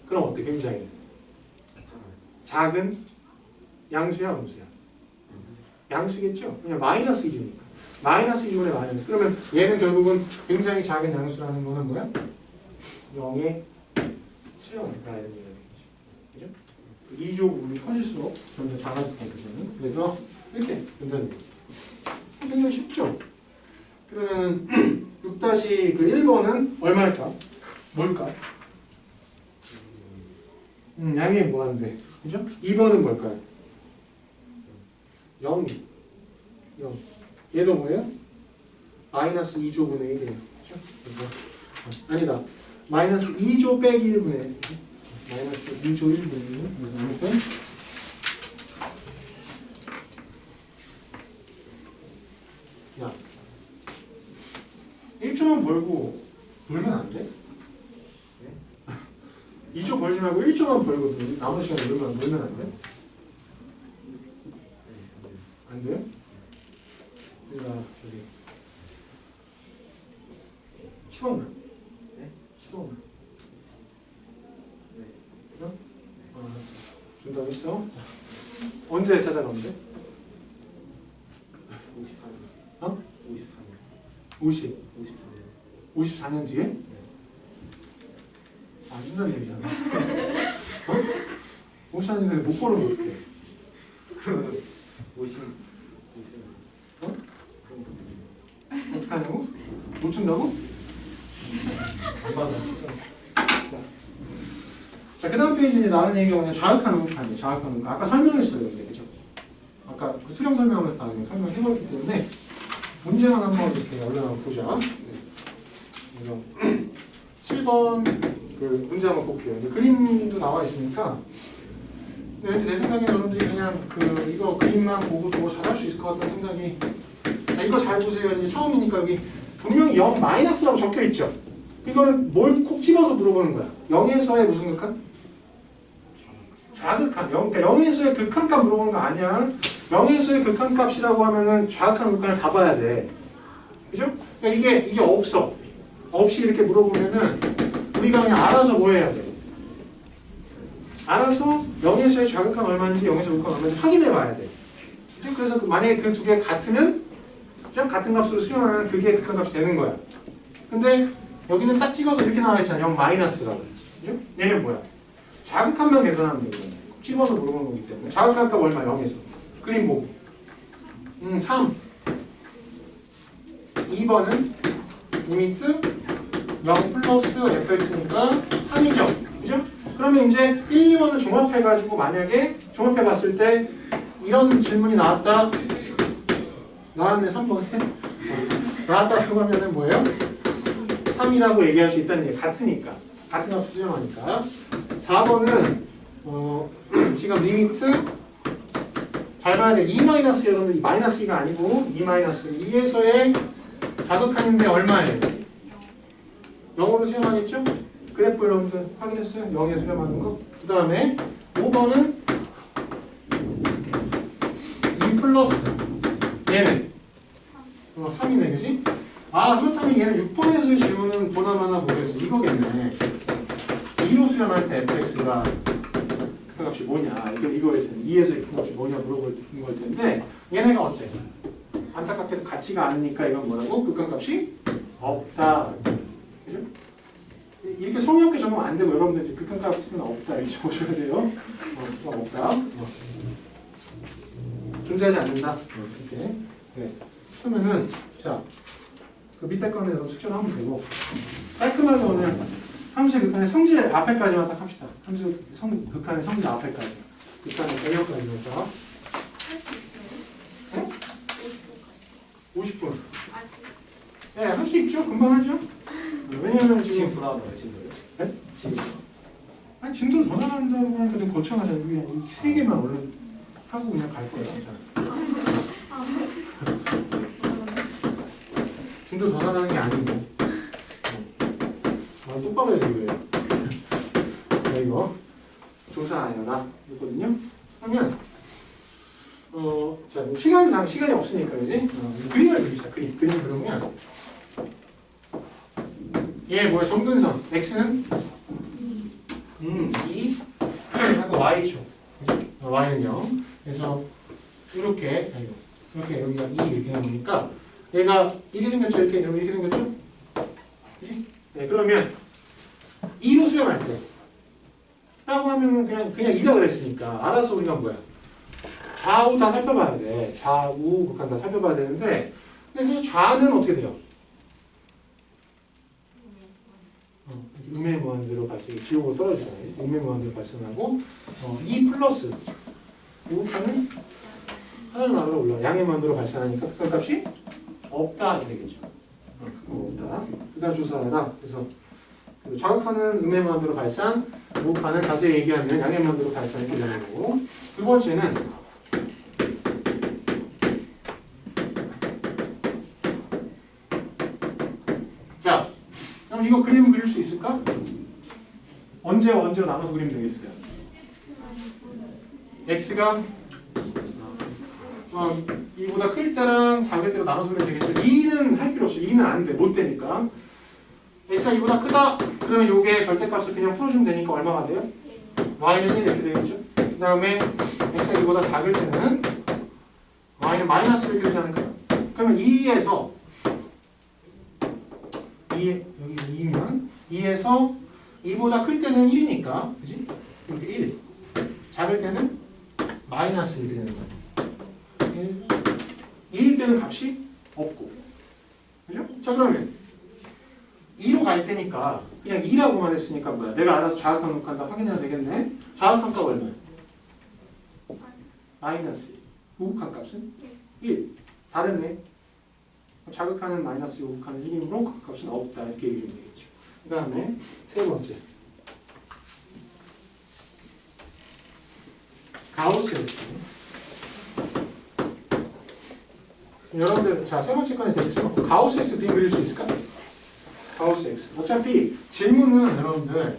그럼 어때? 굉장히 작은 양수야, 음수야? 양수겠죠? 그냥 마이너스 2조니까. 마이너스 2분의 마이너스. 그러면 얘는 결국은 굉장히 작은 양수라는 거는 뭐야? 0의 수렴이다 이런 얘기가 되겠죠. 그죠? 2조 부분이 커질수록 점점 작아질 거거든요. 그래서 이렇게 된다는 얘기죠. 굉장히 쉽죠? 그러면 6-1번은 얼마일까? 뭘까? 양의 무한대. 그죠? 2번은 뭘까요? 0. 얘도 뭐예요? 마이너스 2조분의 1이에요. 그죠? 아니다. 마이너스 2조 빼기 1분의 1. 마이너스 2조 1분의 1. 그래서 아무튼 야 1조만 벌고 놀면 안 돼? 2조 벌지 말고 1조만 벌고 남은 시간에 놀면 안 돼? 안 돼요? 우리가 저기 10원만. 네? 10원만. 네. 그럼? 알았어. 준다고 했어? 자. 언제 찾아가면 돼? 54년. 어? 54년. 54년 54년. 뒤에? 네. 안 준다는 얘기잖아. 어? 54년 전에 못 벌으면 어떡해? 엄마가 진짜. 자, 그 다음 페이지에 나온 얘기가 뭐냐, 자극한 음극판이에요. 자극한 음극. 아까 설명했어요, 이게. 그죠? 아까 그 수령 설명하면서 다 설명을 해봤기 때문에 문제만 한번 이렇게 얼른 보자. 그래서 7번 그 문제 한번 볼게요. 이제 그림도 나와 있으니까. 왠지 내 생각에 여러분들이 그냥 그 이거 그림만 보고도 잘할 수 있을 것 같다는 생각이. 자, 이거 잘 보세요. 이제 처음이니까 여기 분명히 0 마이너스라고 적혀 있죠. 이거는 뭘 콕 집어서 물어보는 거야. 0에서의 무슨 극한? 좌극한. 그러니까 0에서의 극한값 물어보는 거 아니야. 0에서의 극한값이라고 하면은 좌극한 극한을 다 봐야 돼. 그죠? 그러니까 이게 없어. 없이 이렇게 물어보면은 우리가 그냥 알아서 뭐 해야 돼? 알아서 0에서의 좌극한 얼마인지 0에서 극한 얼마인지 확인해 봐야 돼. 그죠? 그래서 만약에 그 두 개가 같으면 그죠? 같은 값으로 수렴하면 그게 극한값이 되는 거야. 근데 여기는 딱 찍어서 이렇게 나와 있잖아. 0 마이너스라고. 그죠? 얘는 뭐야? 자극한만 계산하면 되거든. 집어서 물어보는 거기 때문에. 자극한 값 얼마? 0에서. 그림 보고. 3. 2번은 리미트 0 플러스 fx니까 3이죠. 그죠? 그러면 이제 1, 2번을 종합해가지고 만약에 종합해봤을 때 이런 질문이 나왔다. 나왔네, 3번에. 나왔다고 하면은 뭐예요? 3이라고 얘기할 수 있다는 게 같으니까. 같은 값 수정하니까. 4번은 지금 리미트 잘 봐야 돼. 2 마이너스 여러분들 마이너스 2가 아니고 2 마이너스 2에서의 자극하는데 얼마예요? 0으로 수렴하겠죠? 그래프 여러분들 확인했어요? 0에 수렴하는 거. 그 다음에 5번은 2 플러스 얘는 3이네, 그지? 아, 그렇다면 얘는 6번에서의 질문은 보나마나 보겠어. 이거겠네. 2로 수렴할 때 fx가 극한값이 뭐냐. 이거일 텐데. 2에서의 극한값이 뭐냐 물어볼 걸 텐데 얘네가 어때? 안타깝게도 같지가 않으니까 이건 뭐라고? 극한값이 없다. 그죠? 이렇게 성의 없게 적으면 안 되고 여러분들 극한값은 없다 이렇게 적으셔야 돼요. 없다. 존재하지 않는다. 이렇게. 네. 그러면은 자, 그 밑에 거는 여러분 숙제를 하면 되고 깔끔하게 오늘 함수의 극한의 성질 앞에까지만 딱 합시다. 함수 극한의 성질 앞에까지. 극한의 개념까지만 딱. 할 수 있어요? 네? 50분. 50분. 네, 할 수 있죠. 금방 하죠. 왜냐면 지금 지금 돌아가요, 진도요? 네? 지금. 아니 진도를 더 나간다고 하니까 좀 거창하잖아요. 그냥 세 개만 얼른 하고 그냥 갈 거예요. 진도 더 나가는 게 아니고. 똑바로 해야 돼, 왜? 이거 조사하여라 있거든요. 그러면 자 시간상 시간이 없으니까 그지? 그림을 그립시다. 그림 그리면 얘 뭐야? 점근선 x는 2 하고 y죠. y는 0. 그래서 이렇게 여기가 2 이렇게 나오니까 얘가 이렇게 생겼죠? 이렇게 생겼죠? 그지? 네, 그러면 2로 수렴할 때 라고 하면은 그냥 2라 그랬으니까 알아서 우리가 뭐야? 좌우 다 살펴봐야 돼. 좌우 극한 다 살펴봐야 되는데 그래서 좌는 어떻게 돼요? 음의 무한대로 발생, 지옥으로 떨어지잖아요. 음의 무한대로 발생하고 2 플러스 극한은 하나를 만으로 올라 양의 무한대로 발생하니까 극한 값이 없다 이렇게 되겠죠. 없다. 그다음 조사해라. 그래서 자극하는 음의 무한대로 발산, 무극하는 자세히 얘기하면 양의 무한대로 발산 이렇게 되는 거고. 두 번째는 자, 그럼 이거 그림 그릴 수 있을까? 언제와 언제로 나눠서 그리면 되겠어요? x가 이보다 클 때랑 작을 때로 나눠서 그리면 되겠죠. 2는 할 필요 없어. 2는 안 돼. 못 되니까. x가 이보다 크다. 그러면 요게 절대값을 그냥 풀어주면 되니까 얼마가 돼요? y는 1 이렇게 되겠죠. 그 다음에 x가 이보다 작을 때는 y는 마이너스 이렇게 되지 않을까요? 그러면 2에서 2, 여기 2면 2에서 2보다 클 때는 1이니까 그지? 이렇게 1 작을 때는 마이너스 이렇게 되는 거예요. 1일 때는 값이 없고 그죠? 자 그러면 2로 갈 때니까 그냥 2라고만 했으니까 뭐야? 내가 알아서 좌극한 우극한다 확인해야 되겠네. 좌극한 값 얼마야? 마이너스 2. 우극한 값은? 1. 다르네. 자극하는 마이너스 2, 우극하는 1이므로 그 값은 없다. 이렇게 얘기하면 되겠죠. 그 다음에 세 번째. 가우스 X. 여러분들, 자, 세 번째 건에 됐죠? 가우스 X 그림 그릴 수 있을까? 가우스 X. 어차피 질문은 여러분들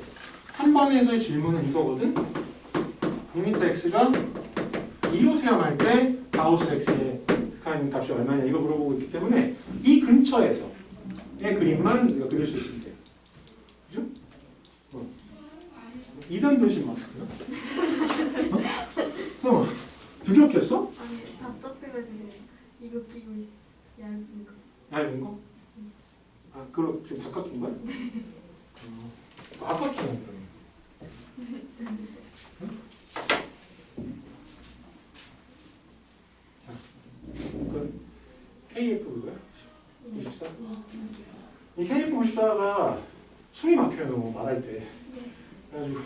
3번에서의 질문은 이거거든? 리미터 X가 2로 수렴할 때 가우스 X의 극한 값이 얼마냐 이거 물어보고 있기 때문에 이 근처에서의 그림만 우리가 그릴 수 있으면 돼요. 그죠? 2단 변신 마스크요? 두 개 없겠어? 아니 답답해가지고 이거 끼고 얇은 거. 얇은 거? 아, 그럼 좀 바꿔준 거야? 바꿔주면 그러면. 그 KF 그거야? 24? 이 KF 54가 숨이 막혀요, 너무 말할 때. 그래가지고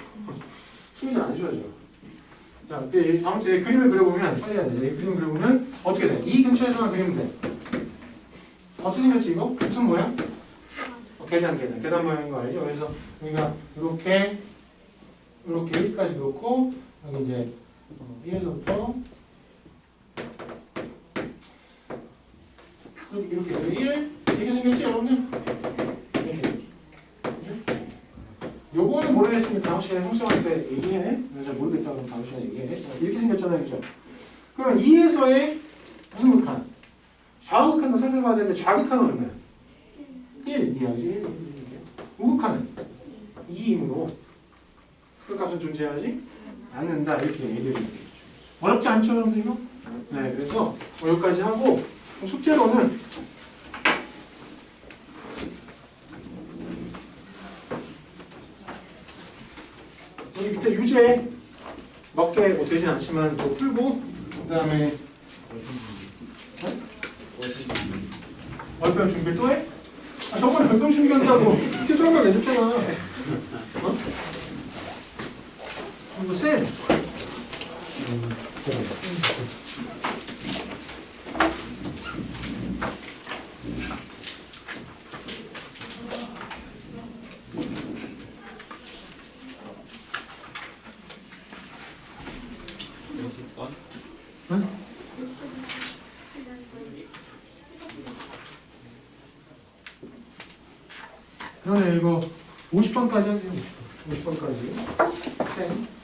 숨이 잘 안 쉬어져. 자, 아무튼 그림을 그려보면 빨리 해야 돼. 그림을 그려보면 어떻게 돼? 이 근처에서만 그리면 돼. 어떻게 생겼지 이거? 무슨 모양? 계단 모양인 거 알죠? 그래서 여기가 이렇게 1까지 놓고 여기 이제 1에서부터 이렇게 1 이렇게 생겼지 여러분들? 이렇게. 요거는 모르겠으면 다음 시간에 형수한테 얘기해. 잘 모르겠다 그러면 다음 시간에 얘기해. 이렇게 생겼잖아요, 그죠? 그러면 2에서의 무슨 극한? 좌극한도 살펴봐야 되는데 좌극한은 얼마야? 1 이하지. 우극한은 2이므로 그 값은 존재하지 않는다. 이렇게 얘기를 해요. 어렵지 않죠, 여러분들 이거? 네, 그래서 여기까지 하고 숙제로는 여기 밑에 유제 몇 개 되진 않지만 그거 풀고 그 다음에 얼편 준비 또 해? 아, 저번에 별점 준비한다고 최저한번 내줬잖아. 어? 이거 쌤. 그러네 이거 50번까지 하세요. 50번까지. 쌤.